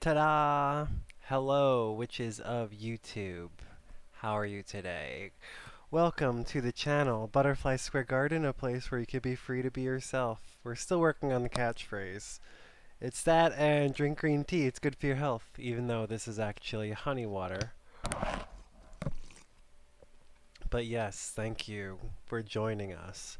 Ta-da! Hello, witches of YouTube. How are you today? Welcome to the channel, Butterfly Square Garden, a place where you can be free to be yourself. We're still working on the catchphrase. It's that and drink green tea, it's good for your health, even though this is actually honey water. But yes, thank you for joining us.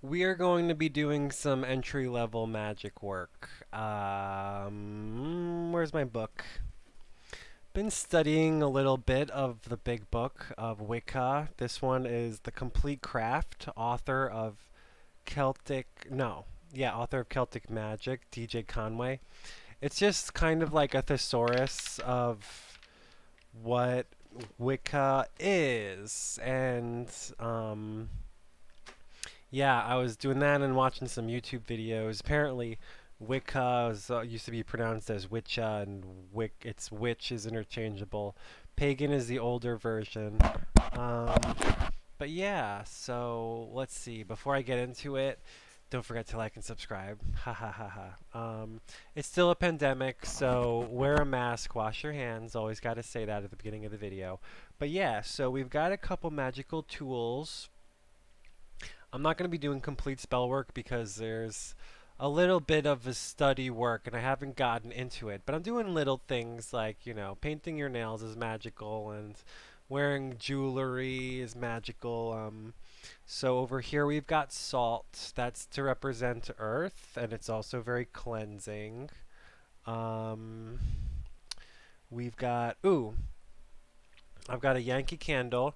We are going to be doing some entry-level magic work. Where's my book? Been studying a little bit of the big book of Wicca. This one is The Complete Craft, author of Celtic Magic, DJ Conway. It's just kind of like a thesaurus of what Wicca is. And yeah, I was doing that and watching some YouTube videos. Apparently, Wicca used to be pronounced as Witcha, and it's witch is interchangeable. Pagan is the older version. Um, but yeah, so let's see. Before I get into it, don't forget to like and subscribe. Ha ha ha ha. It's still a pandemic, so wear a mask, wash your hands. Always got to say that at the beginning of the video. But yeah, so we've got a couple magical tools. I'm not going to be doing complete spell work because there's a little bit of a study work and I haven't gotten into it. But I'm doing little things like, painting your nails is magical and wearing jewelry is magical. So over here we've got salt. That's to represent earth and it's also very cleansing. Um, I've got a Yankee candle.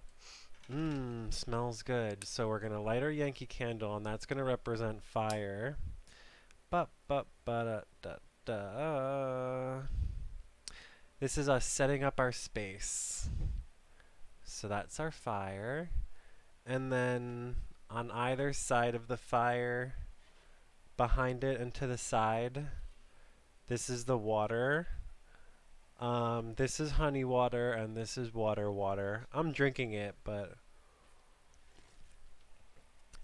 Mmm, smells good. So we're gonna light our Yankee candle, and that's gonna represent fire. Ba da da. This is us setting up our space. So that's our fire. And then on either side of the fire, behind it and to the side, this is the water. This is honey water, and this is water. I'm drinking it, but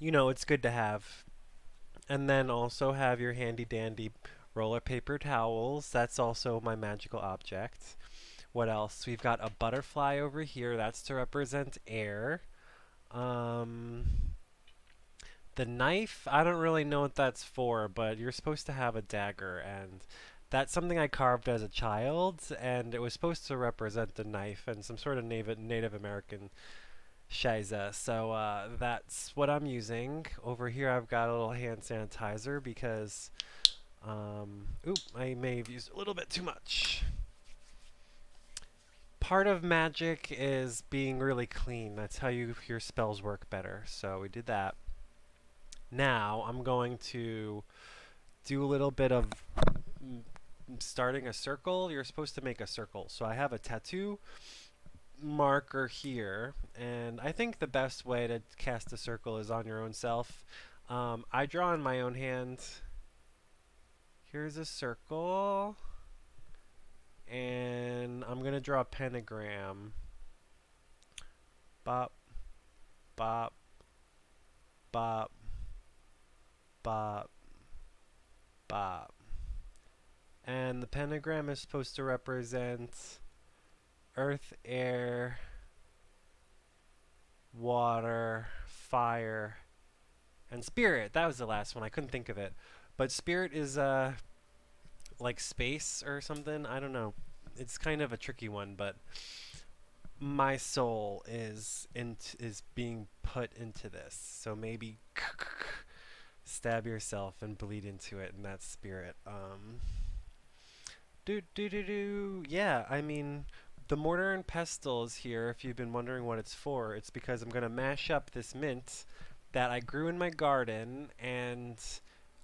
it's good to have. And then also have your handy dandy roller paper towels. That's also my magical object. What else? We've got a butterfly over here. That's to represent air. Um, the knife, I don't really know what that's for, but you're supposed to have a dagger. And that's something I carved as a child. And it was supposed to represent the knife and some sort of Native American Shiza. So that's what I'm using. Over here I've got a little hand sanitizer because, I may have used a little bit too much. Part of magic is being really clean. That's how your spells work better. So we did that. Now I'm going to do a little bit of starting a circle. You're supposed to make a circle. So I have a tattoo marker here, and I think the best way to cast a circle is on your own self. I draw in my own hand. Here's a circle, and I'm gonna draw a pentagram. Bop, bop, bop, bop, bop. And the pentagram is supposed to represent earth, air, water, fire, and spirit. That was the last one. I couldn't think of it. But spirit is like space or something. I don't know. It's kind of a tricky one, but my soul is being put into this. So maybe stab yourself and bleed into it, and that's spirit. Yeah, I mean, the mortar and pestle is here. If you've been wondering what it's for, it's because I'm gonna mash up this mint that I grew in my garden and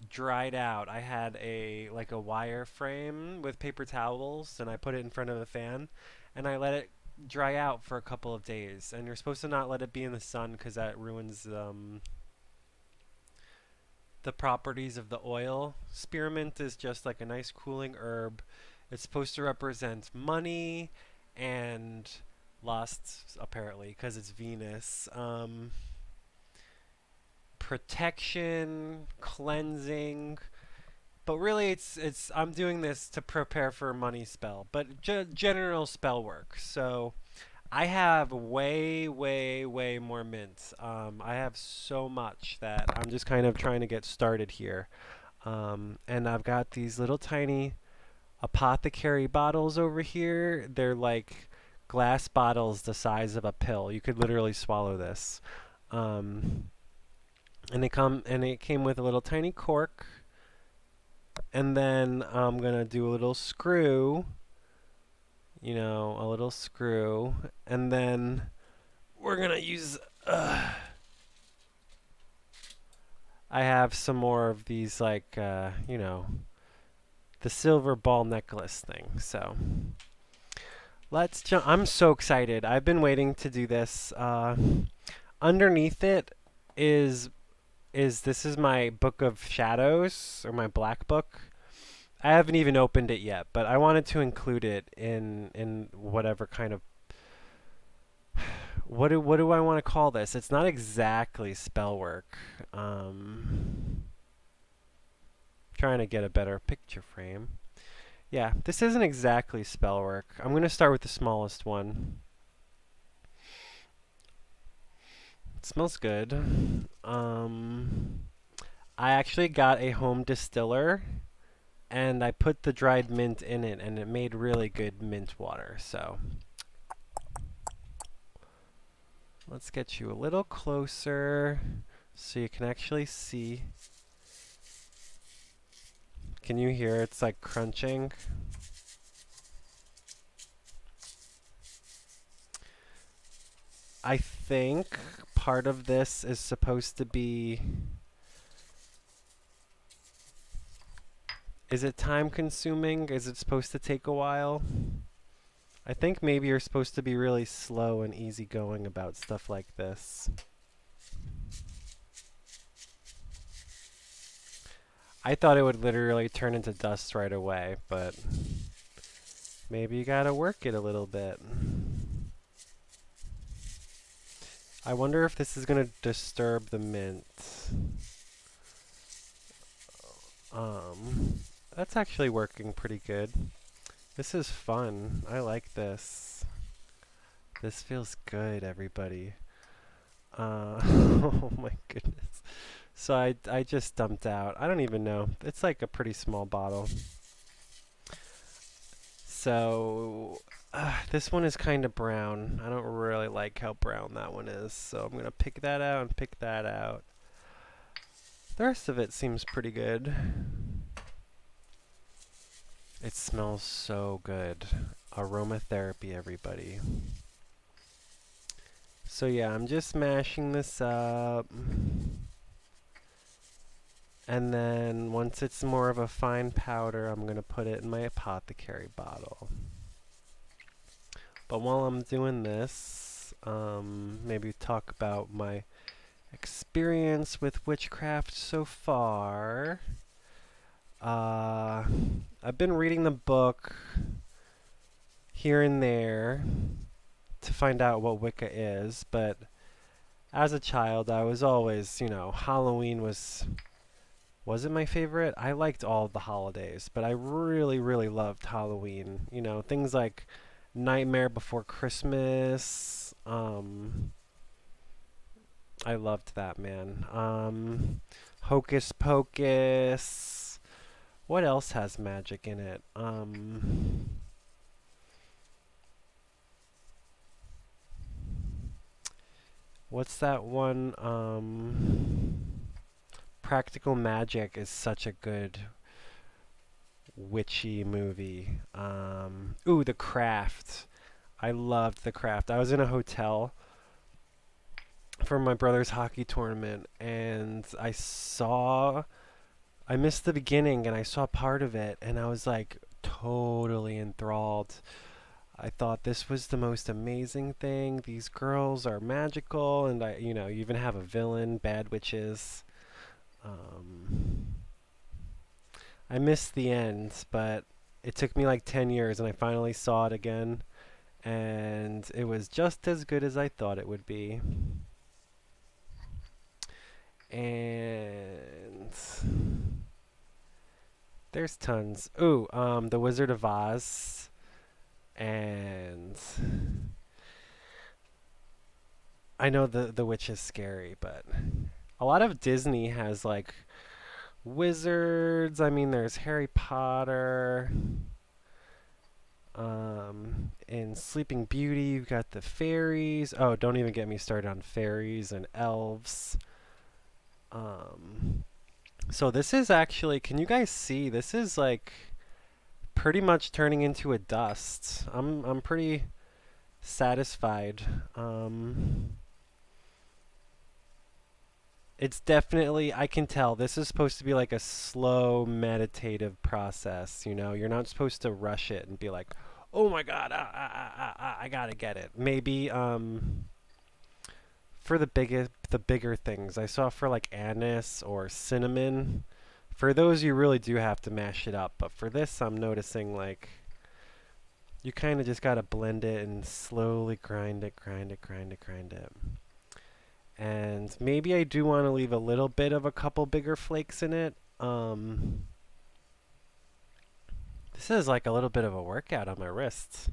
dried out. I had a wire frame with paper towels, and I put it in front of the fan, and I let it dry out for a couple of days. And you're supposed to not let it be in the sun because that ruins the properties of the oil. Spearmint is just like a nice cooling herb. It's supposed to represent money and lust, apparently, because it's Venus. Protection, cleansing. But really, it's I'm doing this to prepare for a money spell, but general spell work. So I have way more mint. I have so much that I'm just kind of trying to get started here. And I've got these little tiny Apothecary bottles over here. They're like glass bottles the size of a pill. You could literally swallow this. Um, and it came with a little tiny cork. And then I'm gonna do a little screw, a little screw, and then we're gonna use. I have some more of these, like, the silver ball necklace thing. So let's jump. I'm so excited. I've been waiting to do this. Underneath it is this is my book of shadows, or my black book. I haven't even opened it yet, but I wanted to include it in whatever kind of what do I want to call this? It's not exactly spell work. Trying to get a better picture frame. Yeah, this isn't exactly spell work. I'm going to start with the smallest one. It smells good. I actually got a home distiller, and I put the dried mint in it, and it made really good mint water. So let's get you a little closer so you can actually see. Can you hear it's like crunching? I think part of this is supposed to be... Is it time consuming? Is it supposed to take a while? I think maybe you're supposed to be really slow and easygoing about stuff like this. I thought it would literally turn into dust right away, but maybe you gotta work it a little bit. I wonder if this is gonna disturb the mint. That's actually working pretty good. This is fun. I like this. This feels good, everybody. Oh my goodness. So I just dumped out. I don't even know. It's like a pretty small bottle. So this one is kind of brown. I don't really like how brown that one is. So I'm going to pick that out and pick that out. The rest of it seems pretty good. It smells so good. Aromatherapy, everybody. So yeah, I'm just mashing this up. And then once it's more of a fine powder, I'm going to put it in my apothecary bottle. But while I'm doing this, maybe talk about my experience with witchcraft so far. I've been reading the book here and there to find out what Wicca is, but as a child, I was always, Halloween was it my favorite? I liked all of the holidays, but I really loved Halloween. Things like Nightmare Before Christmas. I loved that, man. Hocus Pocus. What else has magic in it? What's that one? Practical Magic is such a good witchy movie. Ooh, The Craft. I loved The Craft. I was in a hotel for my brother's hockey tournament, and I missed the beginning, and I saw part of it, and I was like totally enthralled. I thought this was the most amazing thing. These girls are magical, and you even have a villain, bad witches. I missed the end, but it took me like 10 years, and I finally saw it again, and it was just as good as I thought it would be. And There's tons. Ooh, The Wizard of Oz, and I know the witch is scary, but a lot of Disney has like wizards. I mean, there's Harry Potter. In Sleeping Beauty, you've got the fairies. Oh, don't even get me started on fairies and elves. Um, so this is actually, can you guys see? This is like pretty much turning into a dust. I'm pretty satisfied. It's definitely, I can tell this is supposed to be like a slow meditative process, you know? You're not supposed to rush it and be like, "Oh my god, I got to get it." Maybe for the bigger things. I saw for like anise or cinnamon. For those you really do have to mash it up, but for this I'm noticing like you kind of just got to blend it and slowly grind it, grind it, grind it, grind it. And maybe I do want to leave a little bit of a couple bigger flakes in it. This is like a little bit of a workout on my wrists.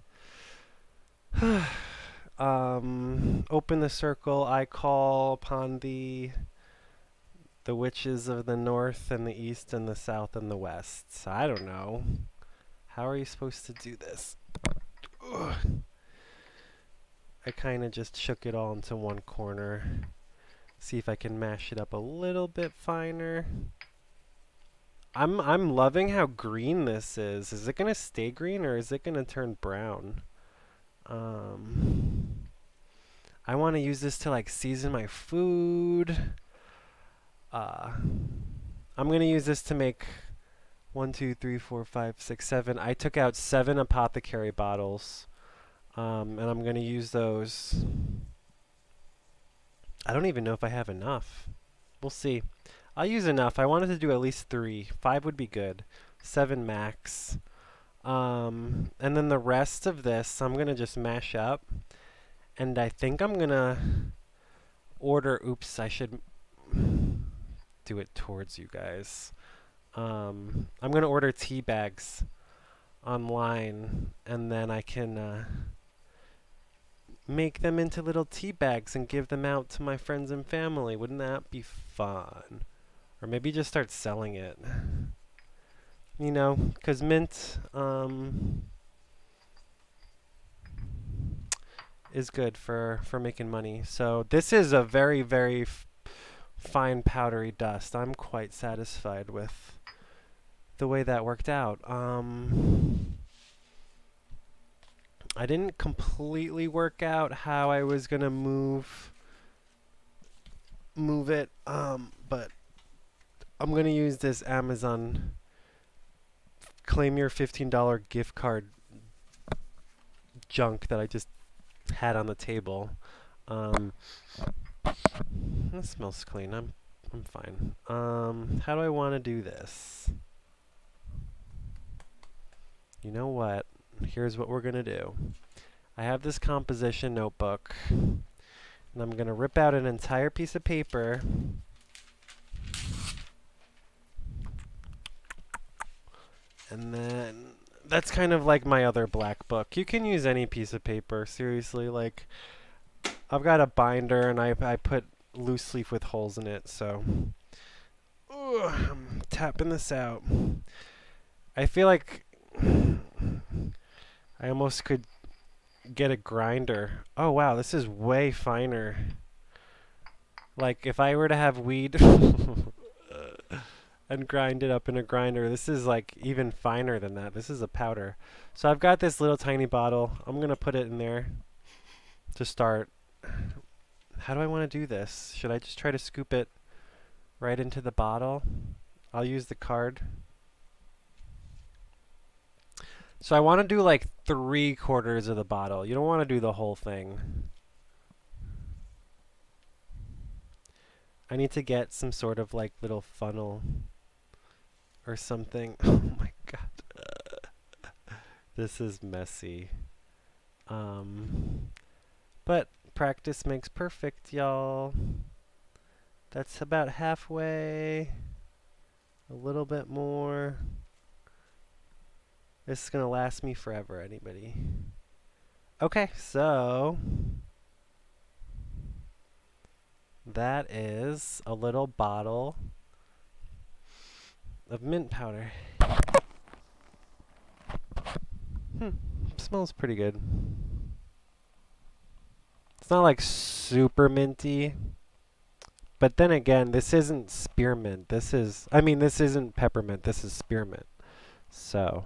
Open the circle. I call upon the witches of the north and the east and the south and the west. I don't know. How are you supposed to do this? Ugh. I kind of just shook it all into one corner. See if I can mash it up a little bit finer. I'm loving how green this is. Is it gonna stay green or is it gonna turn brown? Um, I want to use this to like season my food. Uh, I'm gonna use this to make 1, 2, 3, 4, 5, 6, 7. I took out 7 Apothecary bottles, and I'm gonna use those. I don't even know if I have enough. We'll see. I'll use enough. I wanted to do at least 3. 5 would be good. 7 max. And then the rest of this, I'm gonna just mash up. And I think I'm gonna order. Oops, I should do it towards you guys. I'm gonna order tea bags online, and then I can make them into little tea bags and give them out to my friends and family. Wouldn't that be fun? Or maybe just start selling it. You know, because mint is good for making money. So this is a very, very fine powdery dust. I'm quite satisfied with the way that worked out. I didn't completely work out how I was gonna move it, but I'm gonna use this Amazon claim your $15 gift card junk that I just had on the table. That smells clean. I'm fine. How do I want to do this? You know what? Here's what we're gonna do. I have this composition notebook, and I'm gonna rip out an entire piece of paper. And then that's kind of like my other black book. You can use any piece of paper, seriously. Like, I've got a binder and I put loose leaf with holes in it, so. Ooh, I'm tapping this out. I feel like I almost could get a grinder. Oh wow, this is way finer. Like, if I were to have weed and grind it up in a grinder, this is like even finer than that. This is a powder. So I've got this little tiny bottle. I'm gonna put it in there to start. How do I want to do this? Should I just try to scoop it right into the bottle? I'll use the card. So I want to do like 3/4 of the bottle. You don't want to do the whole thing. I need to get some sort of like little funnel or something. Oh my god. This is messy. But practice makes perfect, y'all. That's about halfway. A little bit more. This is gonna last me forever, anybody. Okay, so that is a little bottle of mint powder. Smells pretty good. It's not like super minty, but then again, this isn't spearmint. This isn't peppermint. This is spearmint. So,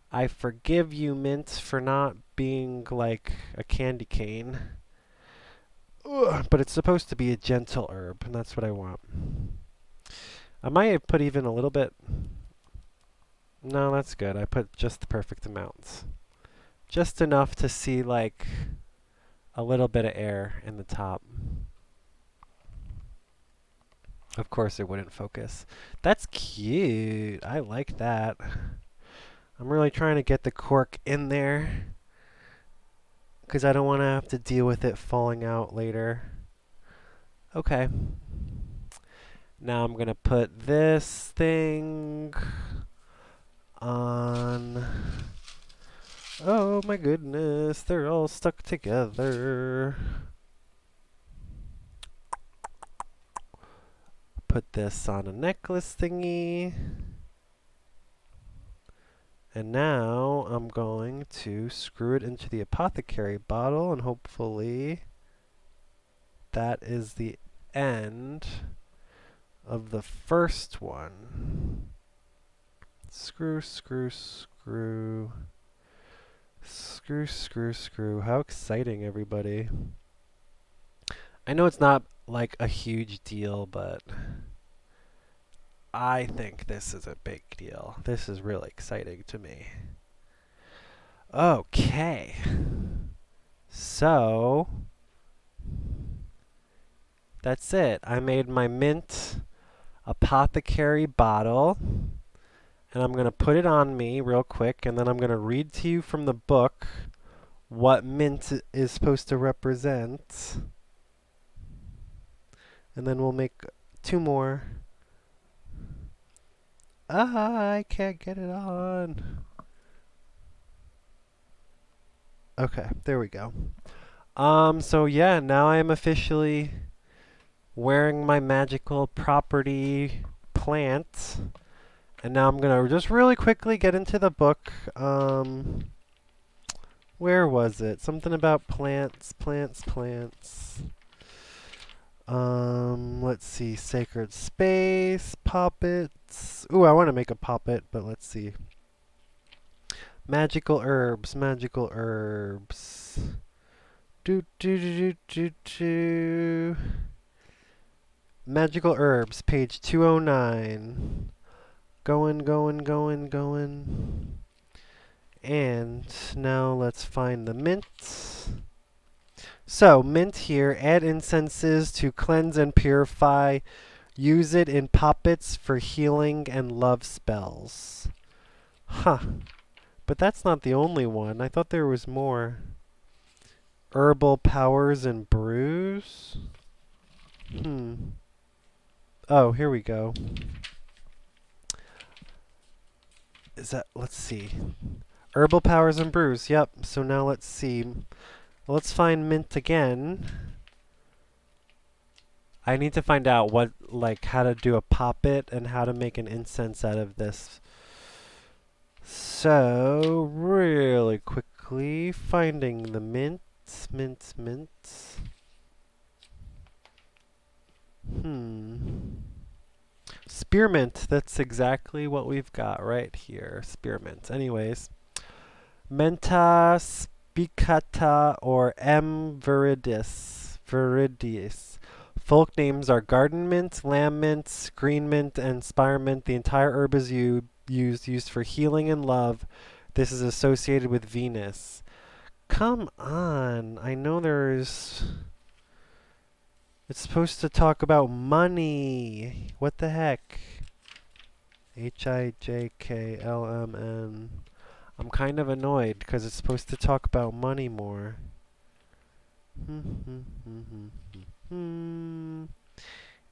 I forgive you, mint, for not being like a candy cane. Ugh, but it's supposed to be a gentle herb, and that's what I want. I might have put even a little bit. No, that's good. I put just the perfect amounts. Just enough to see like a little bit of air in the top. Of course it wouldn't focus. That's cute. I like that. I'm really trying to get the cork in there because I don't want to have to deal with it falling out later. Okay. Now I'm going to put this thing on. Oh my goodness, they're all stuck together. Put this on a necklace thingy. And now I'm going to screw it into the Apothecary bottle, and hopefully that is the end of the first one. Screw, screw, screw. Screw, screw, screw. How exciting, everybody. I know it's not like a huge deal, but I think this is a big deal. This is really exciting to me. Okay. So, that's it. I made my mint Apothecary bottle, and I'm going to put it on me real quick, and then I'm going to read to you from the book what mint is supposed to represent. And then we'll make 2 more. I can't get it on. Okay, there we go. So yeah, now I am officially wearing my magical property plant. And now I'm gonna just really quickly get into the book. Where was it? Something about plants, plants, plants. Let's see. Sacred space, poppets. Ooh, I want to make a poppet, but let's see. Magical herbs, magical herbs. Do do do do do do. Magical herbs, page 209. Going, going, going, going. And now let's find the mint. So, mint here, add incenses to cleanse and purify. Use it in poppets for healing and love spells. Huh. But that's not the only one. I thought there was more. Herbal powers and brews? Oh, here we go. Let's see. Herbal powers and brews. Yep. So now let's see. Let's find mint again. I need to find out how to do a poppet and how to make an incense out of this. So, really quickly, finding the mint. Mint, mint. Spearmint. That's exactly what we've got right here. Spearmint. Anyways. Menta spicata or M. viridis. Viridis. Folk names are garden mint, lamb mint, green mint, and spearmint. The entire herb is used for healing and love. This is associated with Venus. Come on. I know there's... It's supposed to talk about money. What the heck? Hijklmn. I'm kind of annoyed because it's supposed to talk about money more.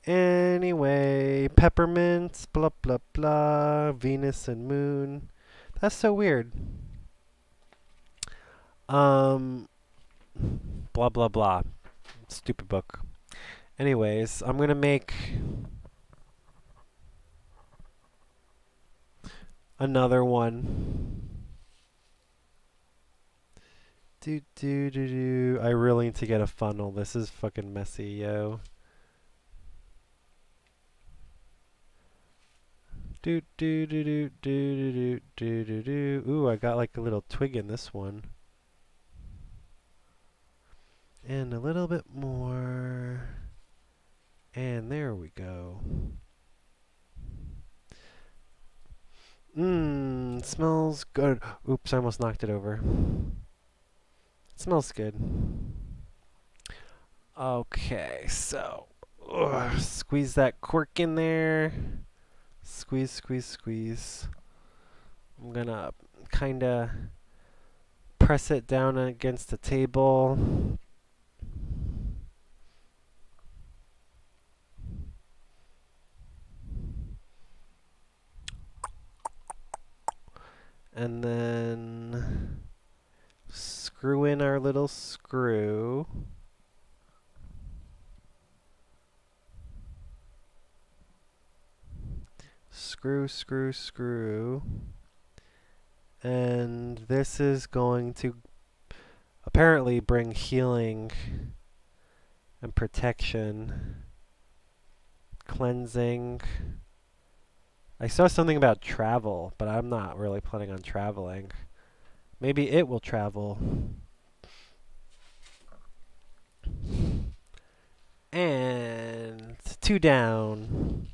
Anyway, peppermints, blah blah blah, Venus and moon. That's so weird. Um, blah blah blah. Stupid book. Anyways, I'm gonna make another one. Do do do do. I really need to get a funnel. This is fucking messy, yo. Do do do do do do do do do. Ooh, I got like a little twig in this one. And a little bit more. And there we go. Mmm, smells good. Oops, I almost knocked it over. It smells good. Okay, so squeeze that cork in there. Squeeze, squeeze, squeeze. I'm gonna kinda press it down against the table. And then screw in our little screw. Screw, screw, screw. And this is going to apparently bring healing and protection, cleansing. I saw something about travel, but I'm not really planning on traveling. Maybe it will travel. And 2 down.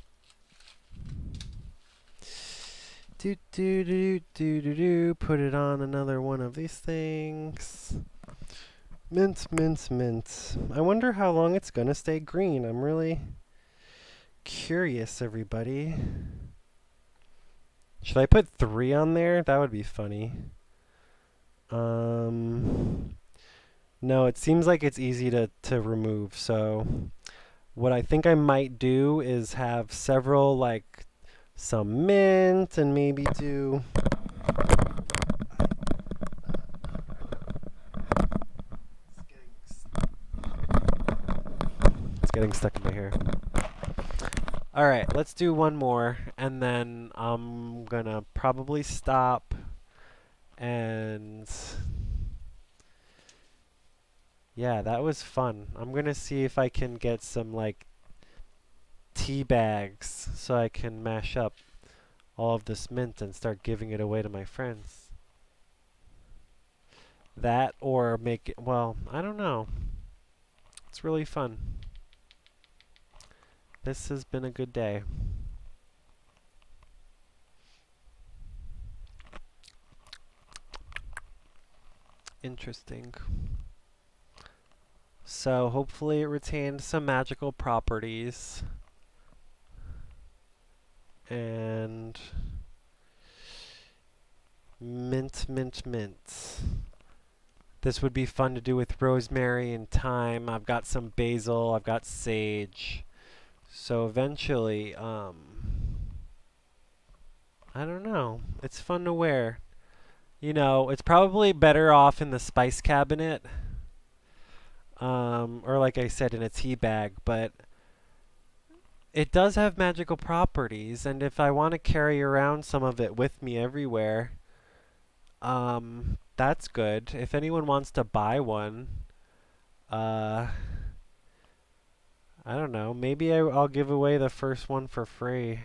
Do do do do do do. Put it on another one of these things. Mint, mint, mint. I wonder how long it's gonna stay green. I'm really curious, everybody. Should I put 3 on there? That would be funny. No, it seems like it's easy to remove. So what I think I might do is have several, like some mint and maybe do... It's getting stuck in my hair. Alright, let's do one more, and then I'm gonna probably stop and... Yeah, that was fun. I'm gonna see if I can get some, like, tea bags so I can mash up all of this mint and start giving it away to my friends. That or make it, well, I don't know. It's really fun. This has been a good day. Interesting. So hopefully it retained some magical properties. And mint, mint, mint. This would be fun to do with rosemary and thyme. I've got some basil. I've got sage. So eventually, I don't know. It's fun to wear. You know, it's probably better off in the spice cabinet. Or like I said, in a tea bag. But it does have magical properties. And if I want to carry around some of it with me everywhere, that's good. If anyone wants to buy one, I don't know. Maybe I'll give away the first one for free.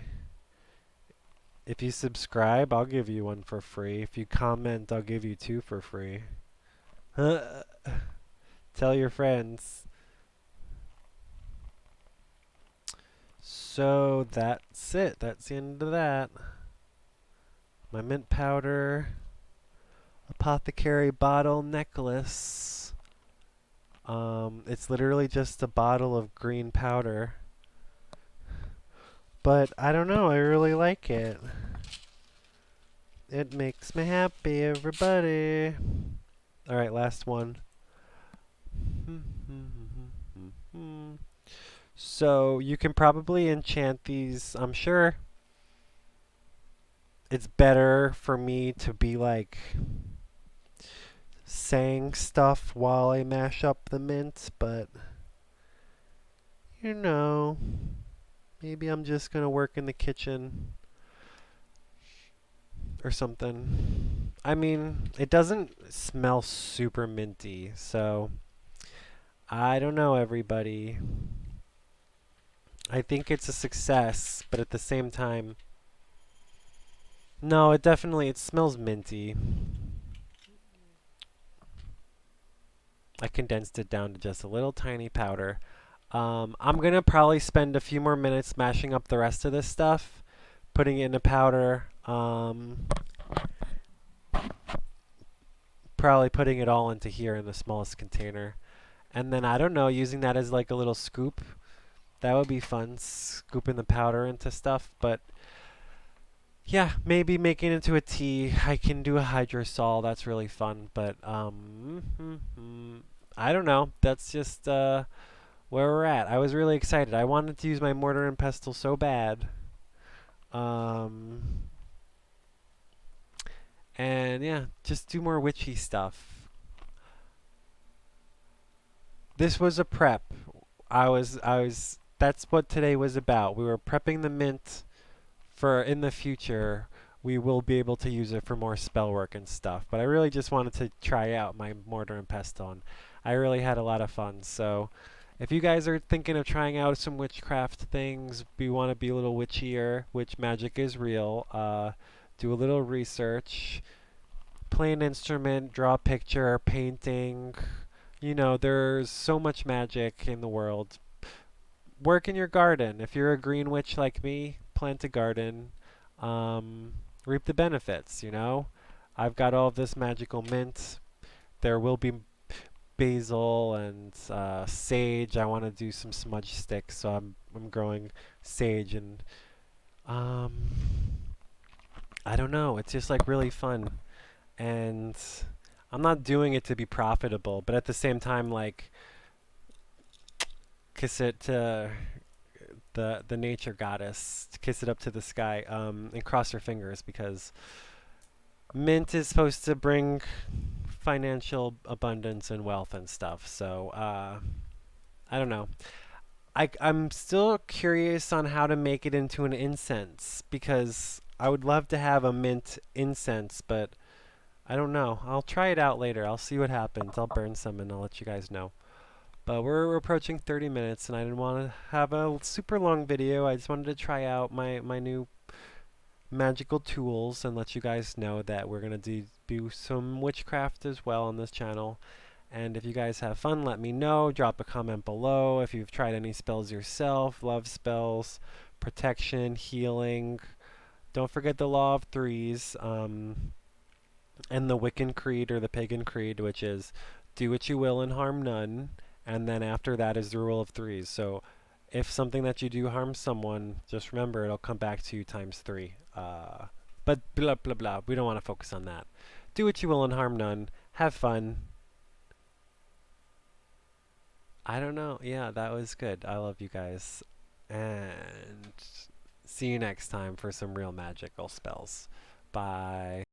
If you subscribe, I'll give you one for free. If you comment, I'll give you 2 for free. Tell your friends. So that's it. That's the end of that. My mint powder. Apothecary bottle necklace. It's literally just a bottle of green powder. But I don't know, I really like it. It makes me happy, everybody. Alright, last one. So you can probably enchant these, I'm sure. it's better for me to be like saying stuff while I mash up the mint, but you know, maybe I'm just gonna work in the kitchen or something. I mean, it doesn't smell super minty, so I don't know, everybody. I think it's a success, but at the same time, no, it smells minty. I condensed it down to just a little tiny powder. I'm gonna probably spend a few more minutes mashing up the rest of this stuff, putting it in a powder. Probably putting it all into here in the smallest container. And then I don't know, using that as like a little scoop. That would be fun, scooping the powder into stuff. But yeah, maybe making it into a tea. I can do a hydrosol. That's really fun. But I don't know. That's just where we're at. I was really excited. I wanted to use my mortar and pestle so bad. Um, and yeah, just do more witchy stuff. This was a prep. That's what today was about. We were prepping the mint for in the future. We will be able to use it for more spell work and stuff. But I really just wanted to try out my mortar and pestle. And I really had a lot of fun. So if you guys are thinking of trying out some witchcraft things, we want to be a little witchier, which magic is real, do a little research, play an instrument, draw a picture, painting. You know, there's so much magic in the world. Work in your garden. If you're a green witch like me, plant a garden. Um, reap the benefits, you know? I've got all of this magical mint. There will be basil and sage. I want to do some smudge sticks, so I'm growing sage and um, I don't know. It's just like really fun, and I'm not doing it to be profitable, but at the same time, like kiss it to the nature goddess, to kiss it up to the sky, and cross your fingers because mint is supposed to bring financial abundance and wealth and stuff. So I don't know. I'm still curious on how to make it into an incense because I would love to have a mint incense, but I don't know. I'll try it out later. I'll see what happens. I'll burn some and I'll let you guys know. But we're approaching 30 minutes and I didn't want to have a super long video. I just wanted to try out my new magical tools and let you guys know that we're going to do some witchcraft as well on this channel. And if you guys have fun, let me know. Drop a comment below if you've tried any spells yourself, love spells, protection, healing. Don't forget the law of threes, and the Wiccan creed or the pagan creed, which is do what you will and harm none. And then after that is the rule of threes. So if something that you do harms someone, just remember it'll come back to you times three. But blah, blah, blah. We don't want to focus on that. Do what you will and harm none. Have fun. I don't know. Yeah, that was good. I love you guys. And see you next time for some real magical spells. Bye.